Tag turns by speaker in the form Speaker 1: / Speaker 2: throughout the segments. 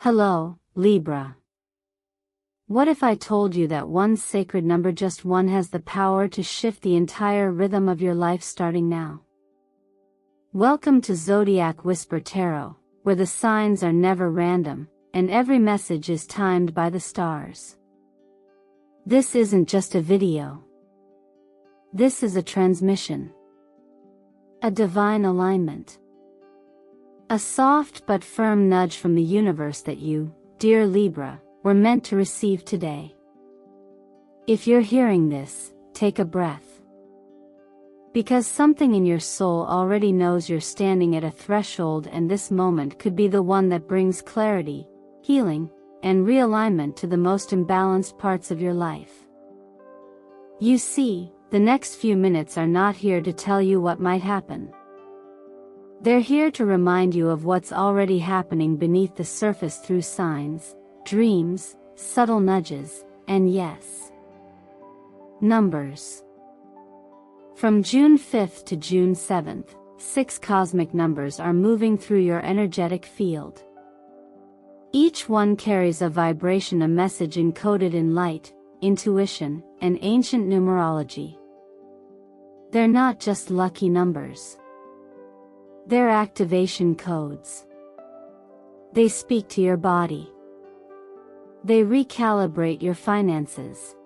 Speaker 1: Hello, Libra. What if I told you that one sacred number, just one, has the power to shift the entire rhythm of your life starting now? Welcome to Zodiac Whisper Tarot, where the signs are never random, and every message is timed by the stars. This isn't just a video. This is a transmission. A divine alignment. A soft but firm nudge from the universe that you, dear Libra, were meant to receive today. If you're hearing this, take a breath. Because something in your soul already knows you're standing at a threshold, and this moment could be the one that brings clarity, healing, and realignment to the most imbalanced parts of your life. You see, the next few minutes are not here to tell you what might happen. They're here to remind you of what's already happening beneath the surface through signs, dreams, subtle nudges, and yes, numbers. From June 5th to June 7th, 6 cosmic numbers are moving through your energetic field. Each one carries a vibration, a message encoded in light, intuition, and ancient numerology. They're not just lucky numbers. They're activation codes. They speak to your body. They recalibrate your finances.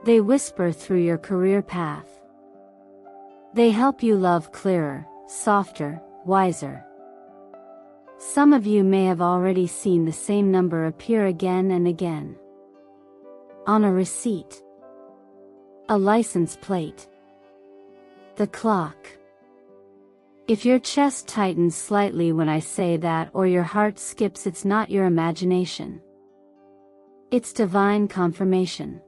Speaker 1: They whisper through your career path. They help you love clearer, softer, wiser. Some of you may have already seen the same number appear again and again. On a receipt. A license plate. The clock. If your chest tightens slightly when I say that, or your heart skips, it's not your imagination. It's divine confirmation.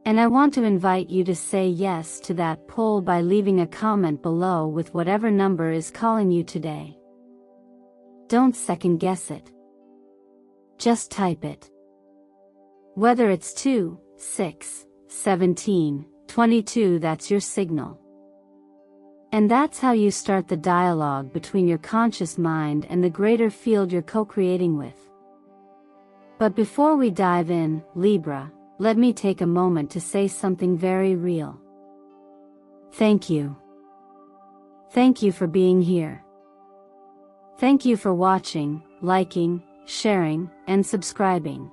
Speaker 1: And I want to invite you to say yes to that pull by leaving a comment below with whatever number is calling you today. Don't second guess it. Just type it. Whether it's 2, 6, 17, 22, that's your signal. And that's how you start the dialogue between your conscious mind and the greater field you're co-creating with. But before we dive in, Libra, let me take a moment to say something very real. Thank you. Thank you for being here. Thank you for watching, liking, sharing, and subscribing.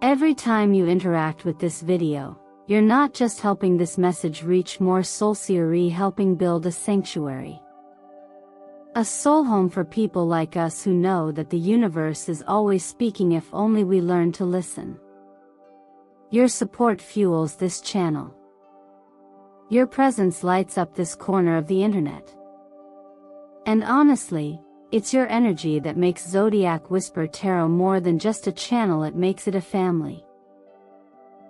Speaker 1: Every time you interact with this video, you're not just helping this message reach more souls, you're helping build a sanctuary. A soul home for people like us who know that the universe is always speaking if only we learn to listen. Your support fuels this channel. Your presence lights up this corner of the internet. And honestly, it's your energy that makes Zodiac Whisper Tarot more than just a channel, it makes it a family.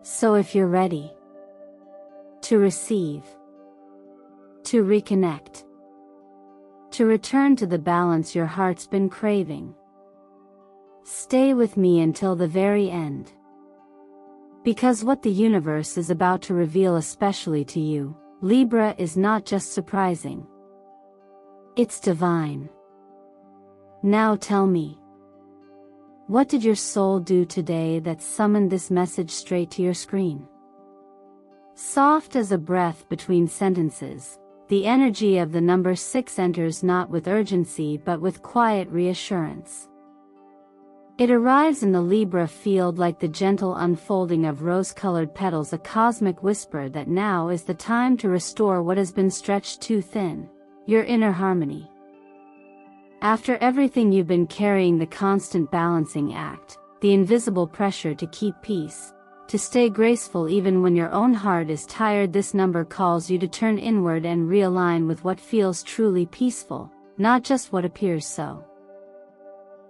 Speaker 1: So if you're ready to receive, to reconnect, to return to the balance your heart's been craving, stay with me until the very end. Because what the universe is about to reveal, especially to you, Libra, is not just surprising. It's divine. Now tell me, what did your soul do today that summoned this message straight to your screen? Soft as a breath between sentences, the energy of the number 6 enters not with urgency but with quiet reassurance. It arrives in the Libra field like the gentle unfolding of rose-colored petals, a cosmic whisper that now is the time to restore what has been stretched too thin, your inner harmony. After everything you've been carrying, the constant balancing act, the invisible pressure to keep peace, to stay graceful even when your own heart is tired, this number calls you to turn inward and realign with what feels truly peaceful, not just what appears so.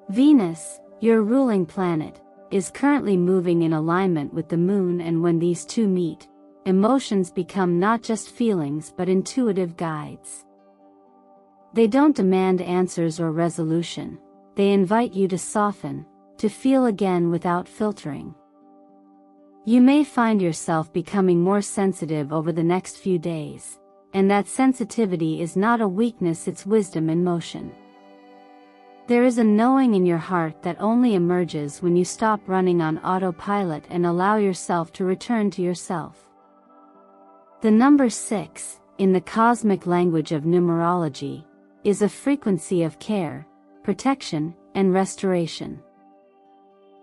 Speaker 1: Venus, your ruling planet, is currently moving in alignment with the moon, and when these two meet, emotions become not just feelings but intuitive guides. They don't demand answers or resolution, they invite you to soften, to feel again without filtering. You may find yourself becoming more sensitive over the next few days, and that sensitivity is not a weakness, it's wisdom in motion. There is a knowing in your heart that only emerges when you stop running on autopilot and allow yourself to return to yourself. The number 6, in the cosmic language of numerology, is a frequency of care, protection, and restoration.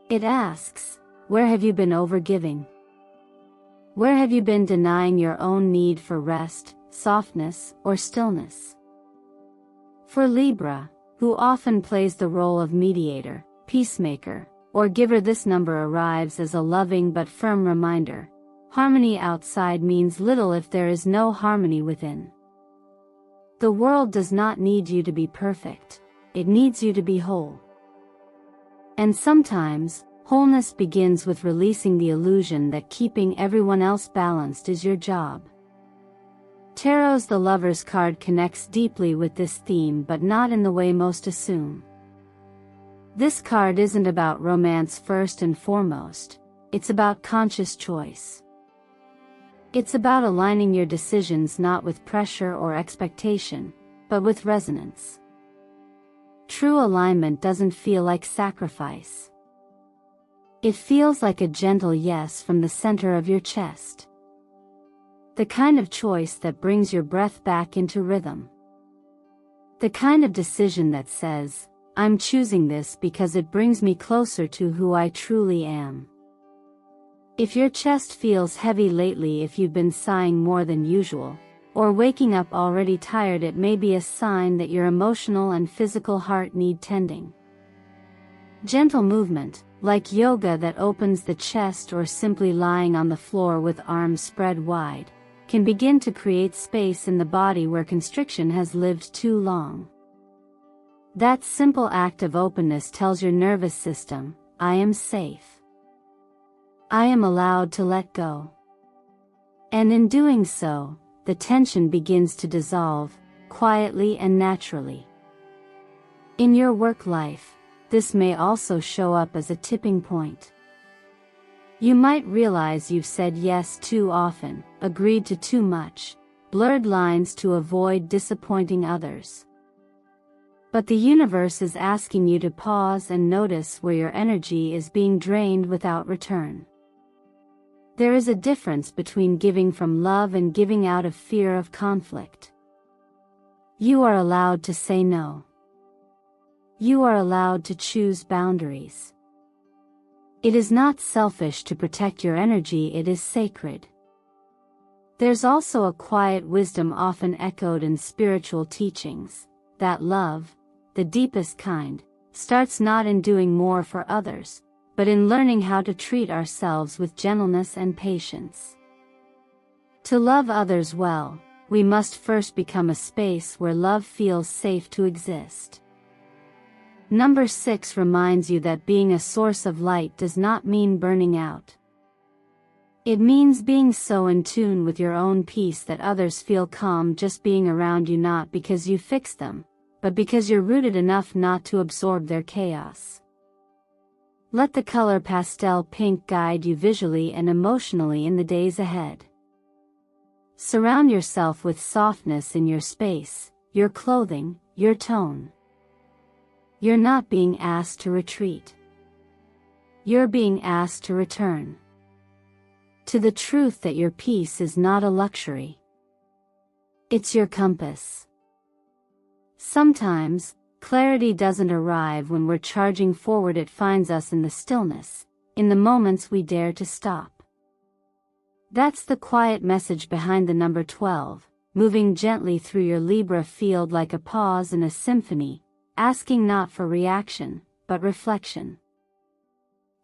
Speaker 1: It asks, where have you been overgiving? Where have you been denying your own need for rest, softness, or stillness? For Libra, who often plays the role of mediator, peacemaker, or giver, this number arrives as a loving but firm reminder. Harmony outside means little if there is no harmony within. The world does not need you to be perfect, it needs you to be whole. And sometimes, wholeness begins with releasing the illusion that keeping everyone else balanced is your job. Tarot's The Lover's card connects deeply with this theme, but not in the way most assume. This card isn't about romance first and foremost, it's about conscious choice. It's about aligning your decisions not with pressure or expectation, but with resonance. True alignment doesn't feel like sacrifice. It feels like a gentle yes from the center of your chest. The kind of choice that brings your breath back into rhythm. The kind of decision that says, I'm choosing this because it brings me closer to who I truly am. If your chest feels heavy lately, if you've been sighing more than usual, or waking up already tired, it may be a sign that your emotional and physical heart need tending. Gentle movement, like yoga that opens the chest or simply lying on the floor with arms spread wide, can begin to create space in the body where constriction has lived too long. That simple act of openness tells your nervous system, I am safe. I am allowed to let go. And in doing so, the tension begins to dissolve, quietly and naturally. In your work life, this may also show up as a tipping point. You might realize you've said yes too often, agreed to too much, blurred lines to avoid disappointing others. But the universe is asking you to pause and notice where your energy is being drained without return. There is a difference between giving from love and giving out of fear of conflict. You are allowed to say no. You are allowed to choose boundaries. It is not selfish to protect your energy, it is sacred. There's also a quiet wisdom often echoed in spiritual teachings, that love, the deepest kind, starts not in doing more for others, but in learning how to treat ourselves with gentleness and patience. To love others well, we must first become a space where love feels safe to exist. Number 6 reminds you that being a source of light does not mean burning out. It means being so in tune with your own peace that others feel calm just being around you, not because you fix them, but because you're rooted enough not to absorb their chaos. Let the color pastel pink guide you visually and emotionally in the days ahead. Surround yourself with softness in your space, your clothing, your tone. You're not being asked to retreat. You're being asked to return to the truth that your peace is not a luxury. It's your compass. Sometimes, clarity doesn't arrive when we're charging forward, it finds us in the stillness, in the moments we dare to stop. That's the quiet message behind the number 12, moving gently through your Libra field like a pause in a symphony, asking not for reaction, but reflection.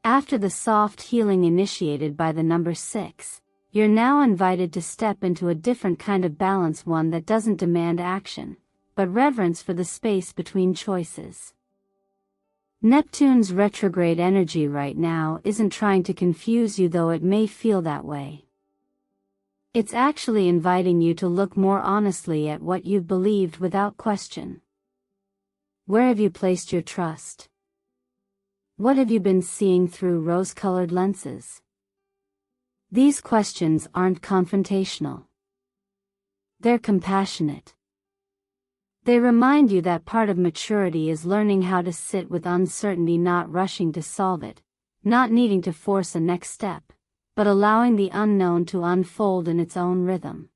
Speaker 1: After the soft healing initiated by the number 6, you're now invited to step into a different kind of balance, one that doesn't demand action, but reverence for the space between choices. Neptune's retrograde energy right now isn't trying to confuse you, though it may feel that way. It's actually inviting you to look more honestly at what you've believed without question. Where have you placed your trust? What have you been seeing through rose-colored lenses? These questions aren't confrontational. They're compassionate. They remind you that part of maturity is learning how to sit with uncertainty, not rushing to solve it, not needing to force a next step, but allowing the unknown to unfold in its own rhythm.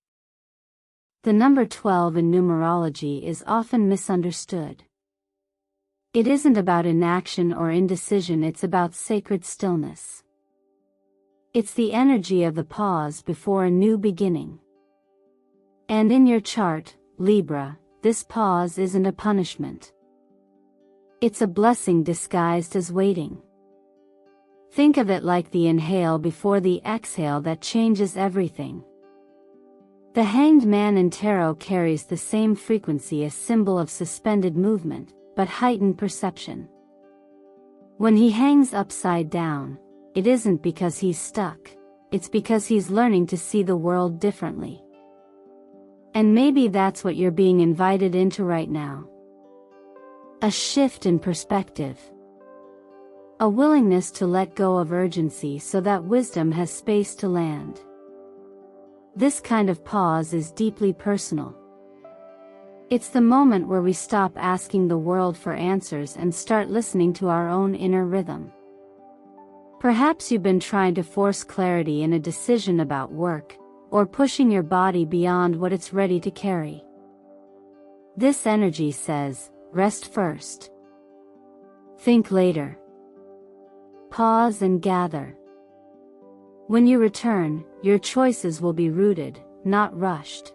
Speaker 1: The number 12 in numerology is often misunderstood. It isn't about inaction or indecision, it's about sacred stillness. It's the energy of the pause before a new beginning. And in your chart, Libra, this pause isn't a punishment. It's a blessing disguised as waiting. Think of it like the inhale before the exhale that changes everything. The Hanged Man in tarot carries the same frequency, a symbol of suspended movement, but heightened perception. When he hangs upside down, it isn't because he's stuck, it's because he's learning to see the world differently. And maybe that's what you're being invited into right now. A shift in perspective. A willingness to let go of urgency so that wisdom has space to land. This kind of pause is deeply personal. It's the moment where we stop asking the world for answers and start listening to our own inner rhythm. Perhaps you've been trying to force clarity in a decision about work, or pushing your body beyond what it's ready to carry. This energy says, rest first. Think later. Pause and gather. When you return, your choices will be rooted, not rushed.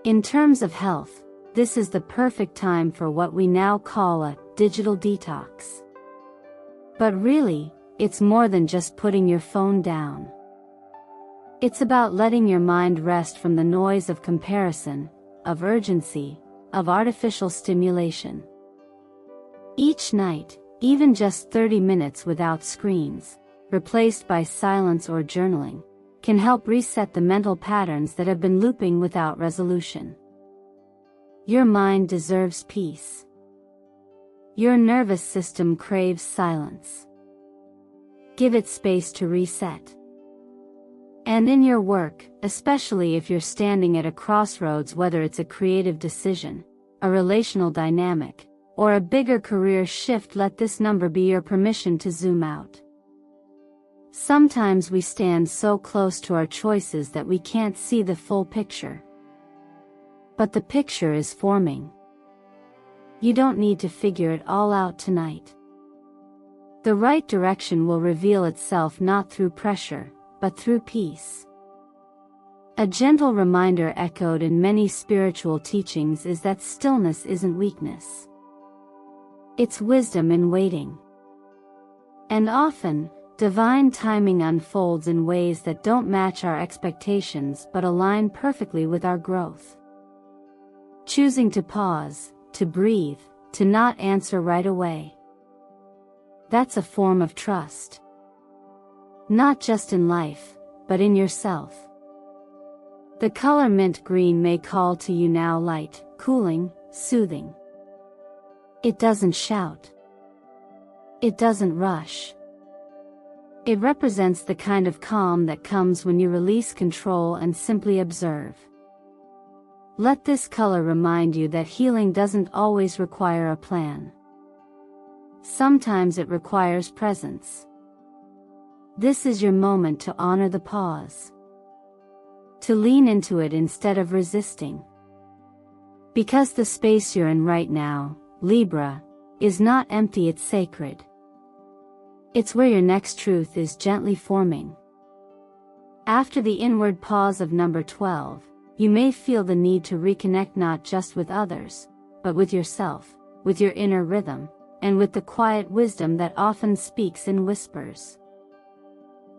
Speaker 1: In terms of health, this is the perfect time for what we now call a digital detox. But really, it's more than just putting your phone down. It's about letting your mind rest from the noise of comparison, of urgency, of artificial stimulation. Each night, even just 30 minutes without screens, replaced by silence or journaling, can help reset the mental patterns that have been looping without resolution. Your mind deserves peace. Your nervous system craves silence. Give it space to reset. And in your work, especially if you're standing at a crossroads, whether it's a creative decision, a relational dynamic, or a bigger career shift, let this number be your permission to zoom out. Sometimes we stand so close to our choices that we can't see the full picture. But the picture is forming. You don't need to figure it all out tonight. The right direction will reveal itself not through pressure, but through peace. A gentle reminder echoed in many spiritual teachings is that stillness isn't weakness. It's wisdom in waiting. And often, divine timing unfolds in ways that don't match our expectations but align perfectly with our growth. Choosing to pause, to breathe, to not answer right away. That's a form of trust. Not just in life, but in yourself. The color mint green may call to you now, light, cooling, soothing. It doesn't shout. It doesn't rush. It represents the kind of calm that comes when you release control and simply observe. Let this color remind you that healing doesn't always require a plan. Sometimes it requires presence. This is your moment to honor the pause. To lean into it instead of resisting. Because the space you're in right now, Libra, is not empty, it's sacred. It's where your next truth is gently forming. After the inward pause of number 12, you may feel the need to reconnect not just with others, but with yourself, with your inner rhythm, and with the quiet wisdom that often speaks in whispers.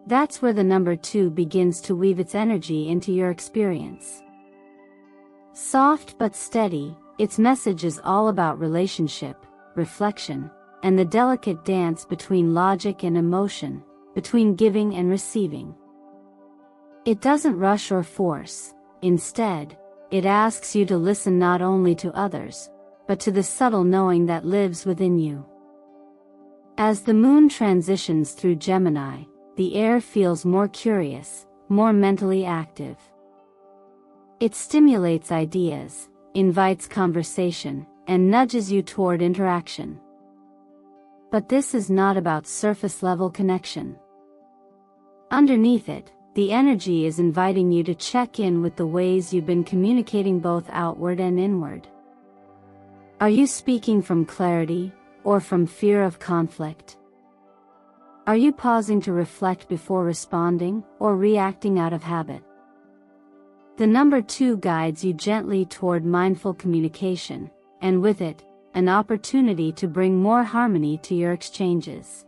Speaker 1: That's where the number 2 begins to weave its energy into your experience. Soft but steady, its message is all about relationship, reflection, and the delicate dance between logic and emotion, between giving and receiving. It doesn't rush or force. Instead, it asks you to listen not only to others, but to the subtle knowing that lives within you. As the moon transitions through Gemini, the air feels more curious, more mentally active. It stimulates ideas, invites conversation, and nudges you toward interaction. But this is not about surface-level connection. Underneath it, the energy is inviting you to check in with the ways you've been communicating both outward and inward. Are you speaking from clarity, or from fear of conflict? Are you pausing to reflect before responding, or reacting out of habit? The number 2 guides you gently toward mindful communication, and with it, an opportunity to bring more harmony to your exchanges.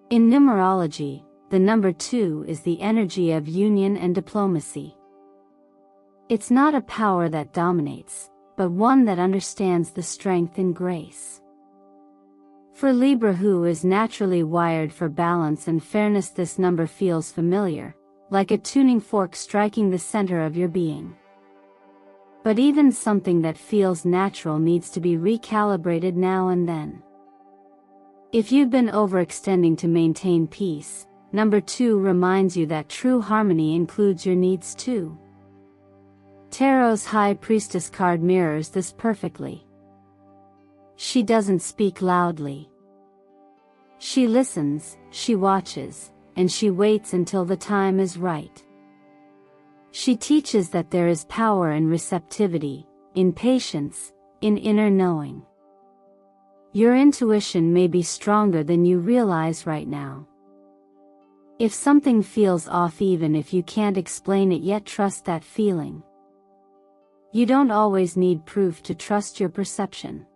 Speaker 1: In numerology, the number 2 is the energy of union and diplomacy. It's not a power that dominates, but one that understands the strength in grace. For Libra, who is naturally wired for balance and fairness, this number feels familiar, like a tuning fork striking the center of your being. But even something that feels natural needs to be recalibrated now and then. If you've been overextending to maintain peace, number 2 reminds you that true harmony includes your needs too. Tarot's High Priestess card mirrors this perfectly. She doesn't speak loudly. She listens, she watches, and she waits until the time is right. She teaches that there is power in receptivity, in patience, in inner knowing. Your intuition may be stronger than you realize right now. If something feels off, even if you can't explain it yet, trust that feeling. You don't always need proof to trust your perception.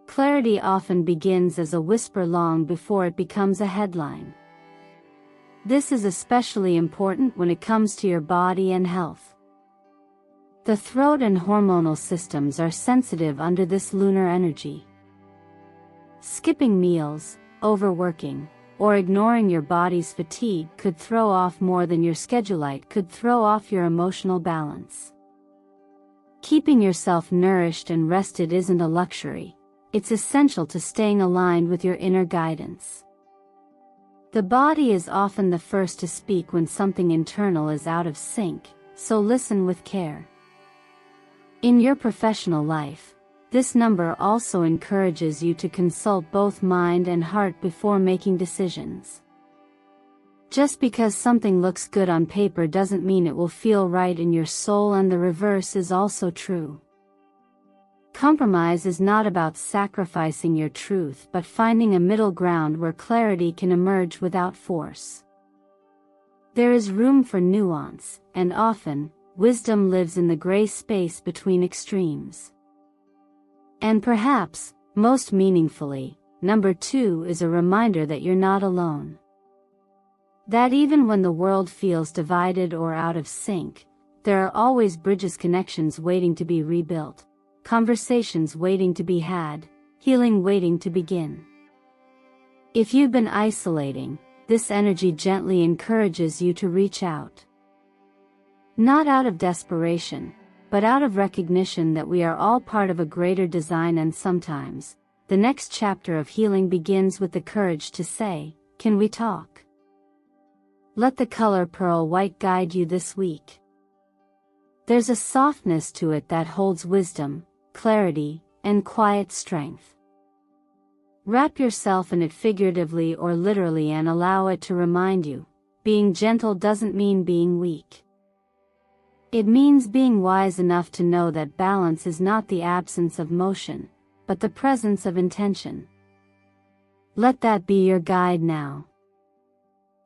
Speaker 1: Clarity often begins as a whisper long before it becomes a headline. This is especially important when it comes to your body and health. The throat and hormonal systems are sensitive under this lunar energy. Skipping meals, overworking, or ignoring your body's fatigue could throw off more than your schedulite could throw off your emotional balance. Keeping yourself nourished and rested isn't a luxury, it's essential to staying aligned with your inner guidance. The body is often the first to speak when something internal is out of sync, so listen with care. In your professional life, this number also encourages you to consult both mind and heart before making decisions. Just because something looks good on paper doesn't mean it will feel right in your soul, and the reverse is also true. Compromise is not about sacrificing your truth but finding a middle ground where clarity can emerge without force. There is room for nuance, and often, wisdom lives in the gray space between extremes. And perhaps, most meaningfully, number 2 is a reminder that you're not alone. That even when the world feels divided or out of sync, there are always bridges, connections waiting to be rebuilt. Conversations waiting to be had, healing waiting to begin. If you've been isolating, this energy gently encourages you to reach out. Not out of desperation, but out of recognition that we are all part of a greater design, and sometimes, the next chapter of healing begins with the courage to say, "Can we talk?" Let the color pearl white guide you this week. There's a softness to it that holds wisdom, clarity, and quiet strength. Wrap yourself in it figuratively or literally and allow it to remind you, being gentle doesn't mean being weak. It means being wise enough to know that balance is not the absence of motion, but the presence of intention. Let that be your guide now.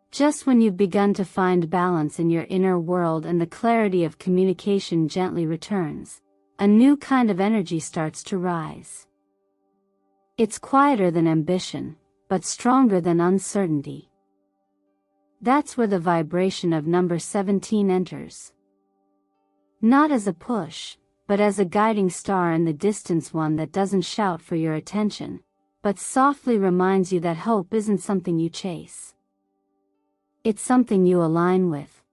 Speaker 1: Just when you've begun to find balance in your inner world and the clarity of communication gently returns, a new kind of energy starts to rise. It's quieter than ambition, but stronger than uncertainty. That's where the vibration of number 17 enters. Not as a push, but as a guiding star in the distance, one that doesn't shout for your attention, but softly reminds you that hope isn't something you chase. It's something you align with.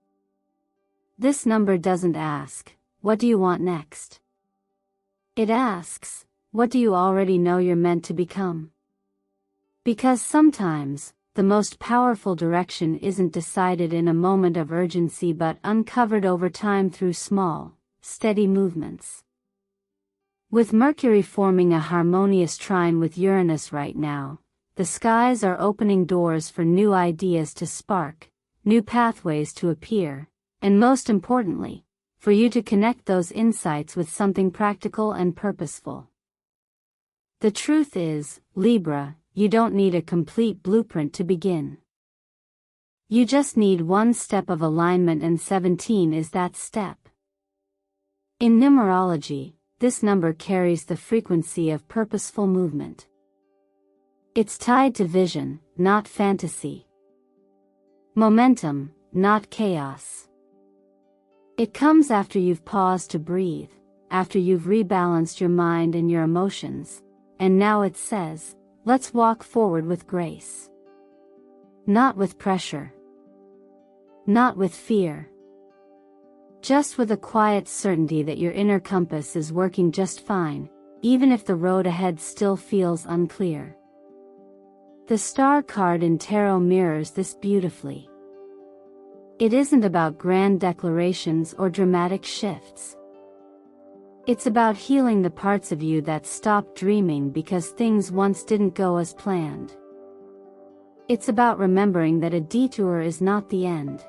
Speaker 1: This number doesn't ask, "What do you want next?" It asks, "What do you already know you're meant to become?" Because sometimes, the most powerful direction isn't decided in a moment of urgency but uncovered over time through small, steady movements. With Mercury forming a harmonious trine with Uranus right now, the skies are opening doors for new ideas to spark, new pathways to appear, and most importantly, for you to connect those insights with something practical and purposeful. The truth is, Libra, you don't need a complete blueprint to begin. You just need one step of alignment, and 17 is that step. In numerology, this number carries the frequency of purposeful movement. It's tied to vision, not fantasy. Momentum, not chaos. It comes after you've paused to breathe, after you've rebalanced your mind and your emotions, and now it says, let's walk forward with grace. Not with pressure. Not with fear. Just with a quiet certainty that your inner compass is working just fine, even if the road ahead still feels unclear. The star card in tarot mirrors this beautifully. It isn't about grand declarations or dramatic shifts. It's about healing the parts of you that stopped dreaming because things once didn't go as planned. It's about remembering that a detour is not the end.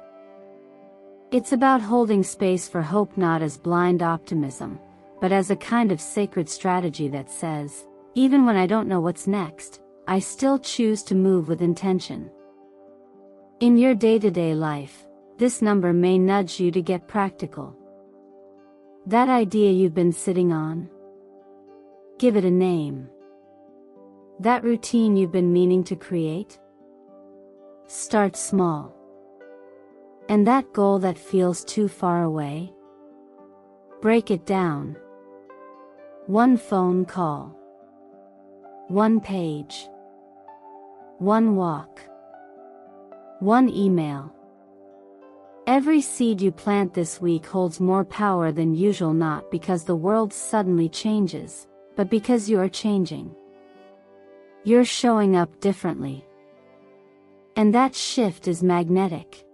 Speaker 1: It's about holding space for hope, not as blind optimism, but as a kind of sacred strategy that says, even when I don't know what's next, I still choose to move with intention. In your day-to-day life, this number may nudge you to get practical. That idea you've been sitting on? Give it a name. That routine you've been meaning to create? Start small. And that goal that feels too far away? Break it down. One phone call. One page. One walk. One email. Every seed you plant this week holds more power than usual, not because the world suddenly changes, but because you are changing. You're showing up differently. And that shift is magnetic.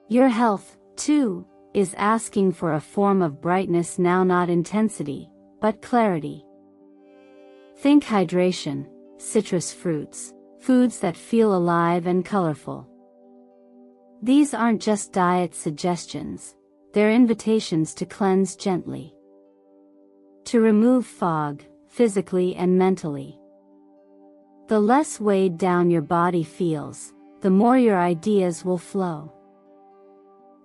Speaker 1: Your health, too, is asking for a form of brightness now, not intensity, but clarity. Think hydration, citrus fruits, foods that feel alive and colorful. These aren't just diet suggestions, they're invitations to cleanse gently. To remove fog, physically and mentally. The less weighed down your body feels, the more your ideas will flow.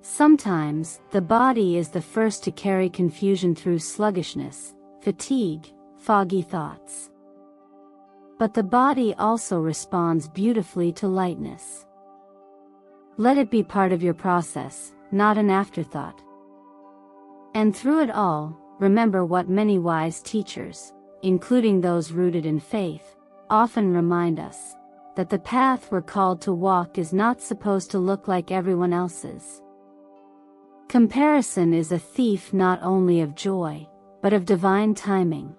Speaker 1: Sometimes, the body is the first to carry confusion through sluggishness, fatigue, foggy thoughts. But the body also responds beautifully to lightness. Let it be part of your process, not an afterthought. And through it all, remember what many wise teachers, including those rooted in faith, often remind us, that the path we're called to walk is not supposed to look like everyone else's. Comparison is a thief not only of joy, but of divine timing.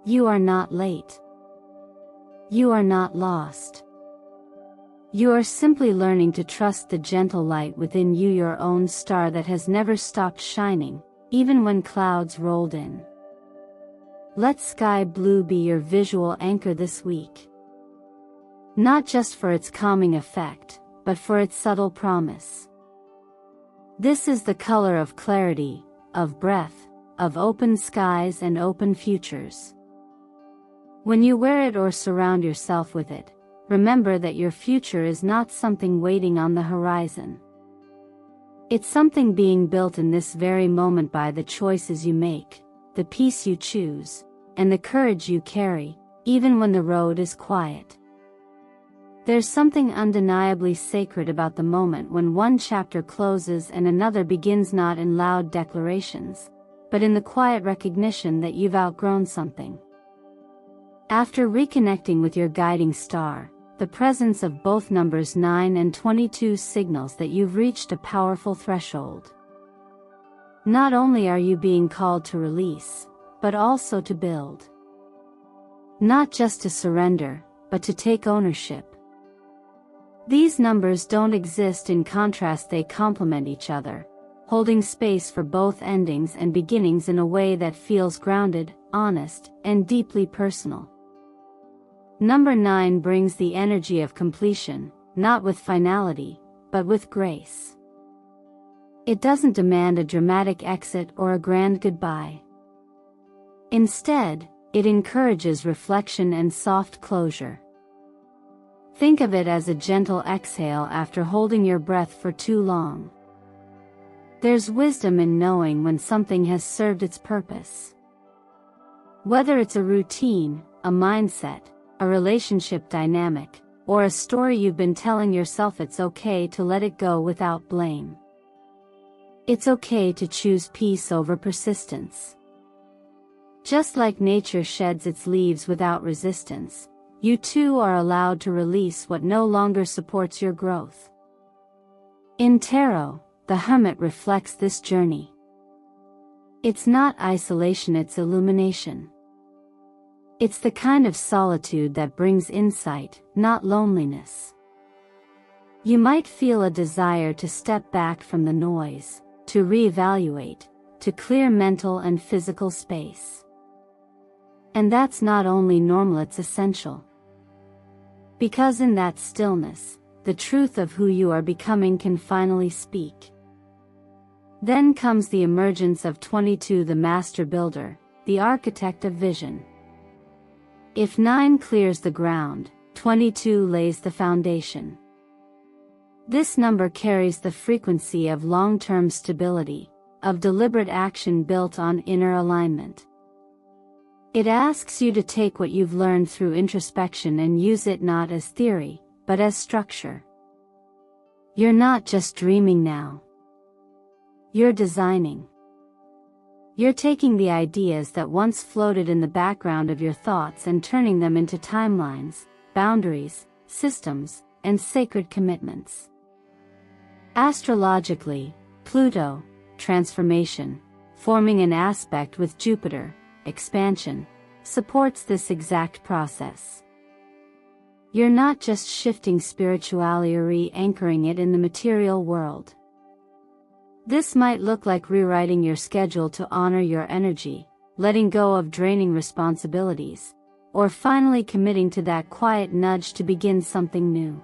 Speaker 1: You are not late. You are not lost. You are simply learning to trust the gentle light within you, your own star that has never stopped shining, even when clouds rolled in. Let sky blue be your visual anchor this week. Not just for its calming effect, but for its subtle promise. This is the color of clarity, of breath, of open skies and open futures. When you wear it or surround yourself with it, remember that your future is not something waiting on the horizon. It's something being built in this very moment by the choices you make, the peace you choose, and the courage you carry, even when the road is quiet. There's something undeniably sacred about the moment when one chapter closes and another begins, not in loud declarations, but in the quiet recognition that you've outgrown something. After reconnecting with your guiding star, the presence of both numbers 9 and 22 signals that you've reached a powerful threshold. Not only are you being called to release, but also to build. Not just to surrender, but to take ownership. These numbers don't exist in contrast, they complement each other, holding space for both endings and beginnings in a way that feels grounded, honest, and deeply personal. Number 9 brings the energy of completion, not with finality, but with grace. It doesn't demand a dramatic exit or a grand goodbye. Instead, it encourages reflection and soft closure. Think of it as a gentle exhale after holding your breath for too long. There's wisdom in knowing when something has served its purpose. Whether it's a routine, a mindset, a relationship dynamic, or a story you've been telling yourself, it's okay to let it go without blame. It's okay to choose peace over persistence. Just like nature sheds its leaves without resistance, you too are allowed to release what no longer supports your growth. In tarot, the hermit reflects this journey. It's not isolation, it's illumination. It's the kind of solitude that brings insight, not loneliness. You might feel a desire to step back from the noise, to reevaluate, to clear mental and physical space. And that's not only normal, it's essential. Because in that stillness, the truth of who you are becoming can finally speak. Then comes the emergence of 22, the master builder, the architect of vision. If 9 clears the ground, 22 lays the foundation. This number carries the frequency of long-term stability, of deliberate action built on inner alignment. It asks you to take what you've learned through introspection and use it not as theory, but as structure. You're not just dreaming now. You're designing. You're taking the ideas that once floated in the background of your thoughts and turning them into timelines, boundaries, systems, and sacred commitments. Astrologically, Pluto, transformation, forming an aspect with Jupiter, expansion, supports this exact process. You're not just shifting spirituality or re-anchoring it in the material world. This might look like rewriting your schedule to honor your energy, letting go of draining responsibilities, or finally committing to that quiet nudge to begin something new.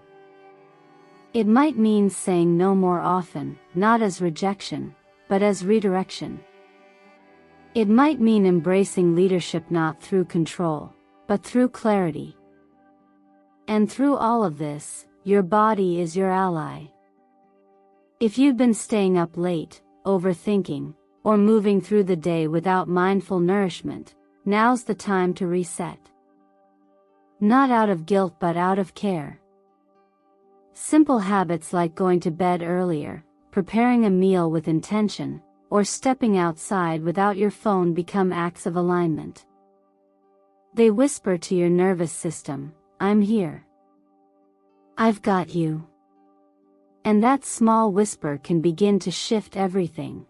Speaker 1: It might mean saying no more often, not as rejection, but as redirection. It might mean embracing leadership not through control, but through clarity. And through all of this, your body is your ally. If you've been staying up late, overthinking, or moving through the day without mindful nourishment, now's the time to reset. Not out of guilt but out of care. Simple habits like going to bed earlier, preparing a meal with intention, or stepping outside without your phone become acts of alignment. They whisper to your nervous system, I'm here. I've got you. And that small whisper can begin to shift everything.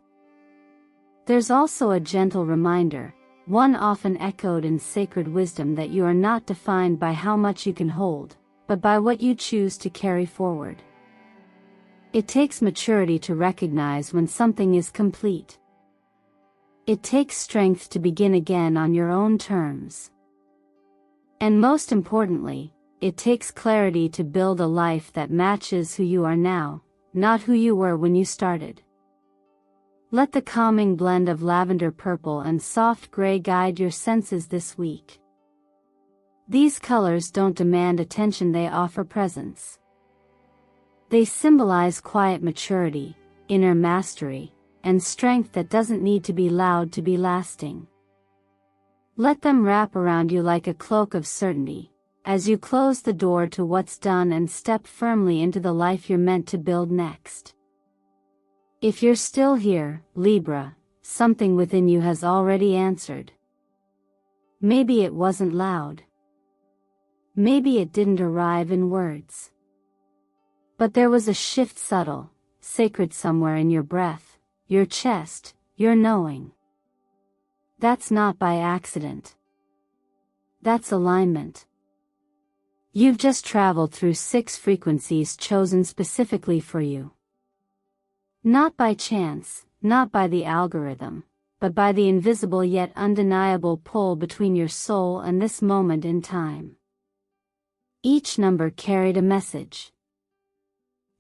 Speaker 1: There's also a gentle reminder, one often echoed in sacred wisdom, that you are not defined by how much you can hold, but by what you choose to carry forward. It takes maturity to recognize when something is complete. It takes strength to begin again on your own terms. And most importantly, it takes clarity to build a life that matches who you are now, not who you were when you started. Let the calming blend of lavender purple and soft gray guide your senses this week. These colors don't demand attention, they offer presence. They symbolize quiet maturity, inner mastery, and strength that doesn't need to be loud to be lasting. Let them wrap around you like a cloak of certainty, as you close the door to what's done and step firmly into the life you're meant to build next. If you're still here, Libra, something within you has already answered. Maybe it wasn't loud. Maybe it didn't arrive in words. But there was a shift, subtle, sacred, somewhere in your breath, your chest, your knowing. That's not by accident. That's alignment. You've just traveled through 6 frequencies chosen specifically for you. Not by chance, not by the algorithm, but by the invisible yet undeniable pull between your soul and this moment in time. Each number carried a message.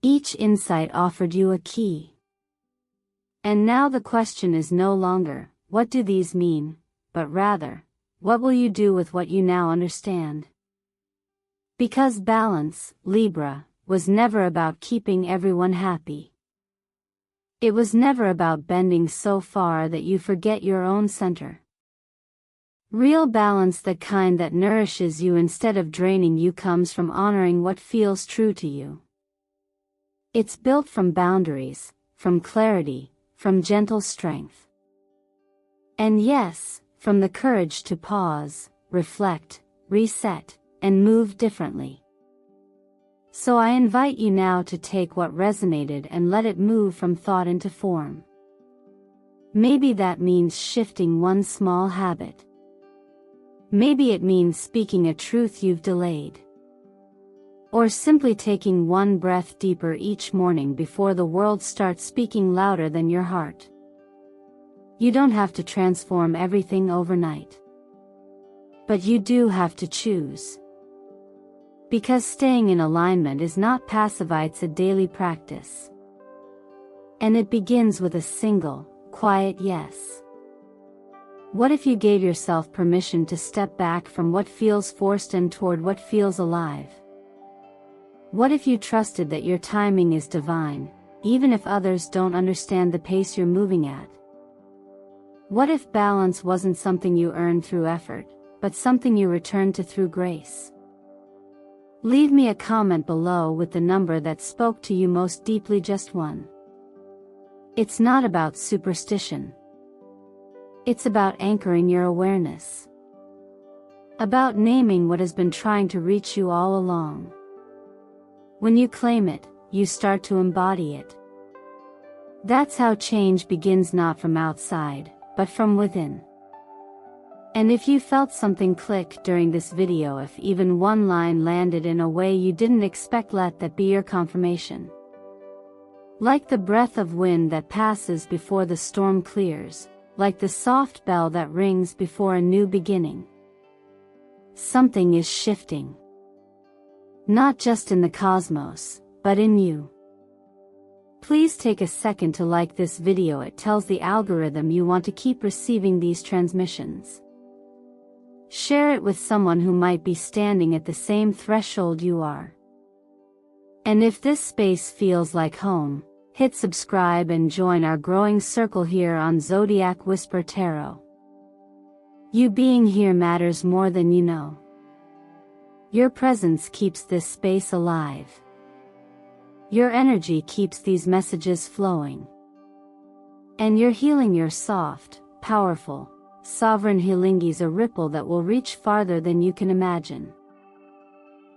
Speaker 1: Each insight offered you a key. And now the question is no longer, what do these mean, but rather, what will you do with what you now understand? Because balance, Libra, was never about keeping everyone happy. It was never about bending so far that you forget your own center. Real balance, the kind that nourishes you instead of draining you, comes from honoring what feels true to you. It's built from boundaries, from clarity, from gentle strength. And yes, from the courage to pause, reflect, reset, and move differently. So I invite you now to take what resonated and let it move from thought into form. Maybe that means shifting one small habit. Maybe it means speaking a truth you've delayed. Or simply taking one breath deeper each morning before the world starts speaking louder than your heart. You don't have to transform everything overnight. But you do have to choose. Because staying in alignment is not passive, it's a daily practice. And it begins with a single, quiet yes. What if you gave yourself permission to step back from what feels forced and toward what feels alive? What if you trusted that your timing is divine, even if others don't understand the pace you're moving at? What if balance wasn't something you earned through effort, but something you return to through grace? Leave me a comment below with the number that spoke to you most deeply, just one. It's not about superstition. It's about anchoring your awareness. About naming what has been trying to reach you all along. When you claim it, you start to embody it. That's how change begins, not from outside, but from within. And if you felt something click during this video, if even one line landed in a way you didn't expect, let that be your confirmation. Like the breath of wind that passes before the storm clears, like the soft bell that rings before a new beginning. Something is shifting. Not just in the cosmos, but in you. Please take a second to like this video. It tells the algorithm you want to keep receiving these transmissions. Share it with someone who might be standing at the same threshold you are. And if this space feels like home, hit subscribe and join our growing circle here on Zodiac Whisper Tarot. You being here matters more than you know. Your presence keeps this space alive. Your energy keeps these messages flowing. And your healing, your soft, powerful, sovereign healing is a ripple that will reach farther than you can imagine.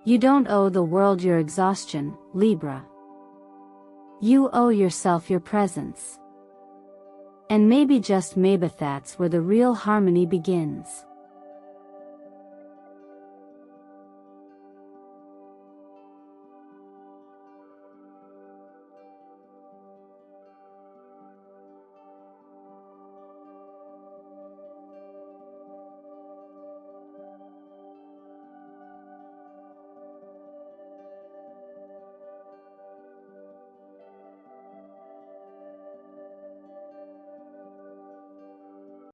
Speaker 1: You don't owe the world your exhaustion, Libra. You owe yourself your presence. And maybe, just maybe, that's where the real harmony begins.